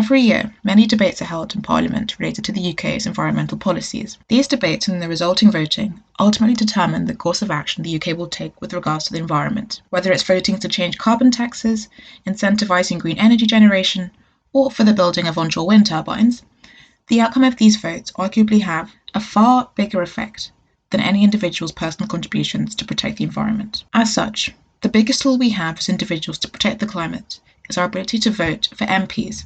Every year, many debates are held in Parliament related to the UK's environmental policies. These debates and the resulting voting ultimately determine the course of action the UK will take with regards to the environment, whether it's voting to change carbon taxes, incentivising green energy generation, or for the building of onshore wind turbines. The outcome of these votes arguably have a far bigger effect than any individual's personal contributions to protect the environment. As such, the biggest tool we have as individuals to protect the climate is our ability to vote for MPs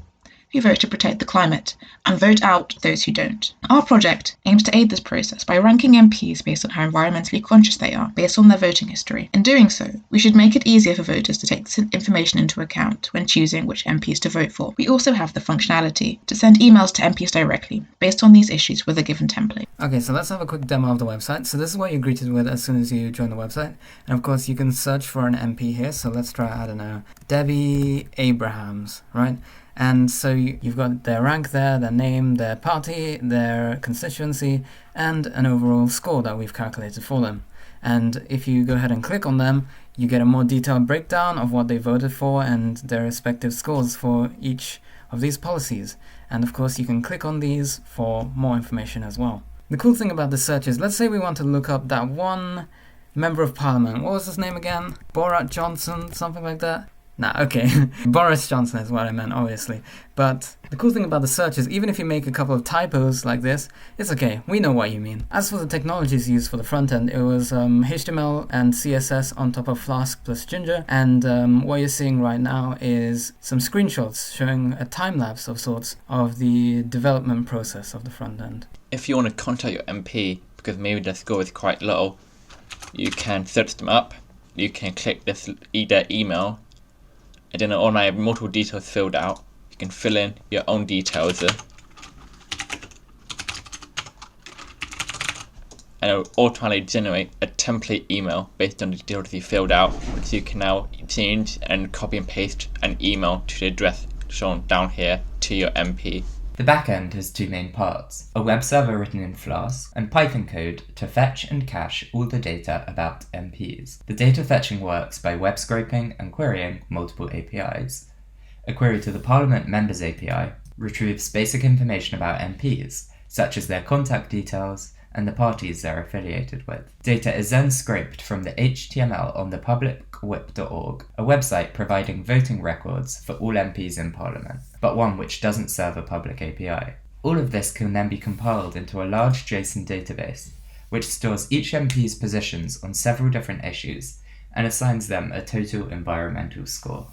who vote to protect the climate and vote out those who don't. Our project aims to aid this process by ranking MPs based on how environmentally conscious they are, based on their voting history. In doing so, we should make it easier for voters to take this information into account when choosing which MPs to vote for. We also have the functionality to send emails to MPs directly, based on these issues with a given template. Okay, so let's have a quick demo of the website. So this is what you're greeted with as soon as you join the website. And of course, you can search for an MP here. So let's try, I don't know, Debbie Abrahams, right? And so you've got their rank there, their name, their party, their constituency, and an overall score that we've calculated for them. And if you go ahead and click on them, you get a more detailed breakdown of what they voted for and their respective scores for each of these policies. And of course, you can click on these for more information as well. The cool thing about the search is, let's say we want to look up that one member of parliament. What was his name again? Borat Johnson, something like that? Nah, okay. Boris Johnson is what I meant, obviously. But the cool thing about the search is, even if you make a couple of typos like this, it's okay. We know what you mean. As for the technologies used for the front end, it was HTML and CSS on top of Flask plus Ginger. And what you're seeing right now is some screenshots showing a time-lapse of sorts of the development process of the front end. If you want to contact your MP, because maybe their score is quite low, you can search them up. You can click their email. And then all my multiple details filled out. You can fill in your own details and it will automatically generate a template email based on the details you filled out, which you can now change and copy and paste an email to the address shown down here to your MP. The backend has two main parts: a web server written in Flask and Python code to fetch and cache all the data about MPs. The data fetching works by web scraping and querying multiple APIs. A query to the Parliament Members API retrieves basic information about MPs, such as their contact details and the parties they're affiliated with. Data is then scraped from the HTML on the publicwhip.org, a website providing voting records for all MPs in Parliament, but one which doesn't serve a public API. All of this can then be compiled into a large JSON database, which stores each MP's positions on several different issues and assigns them a total environmental score.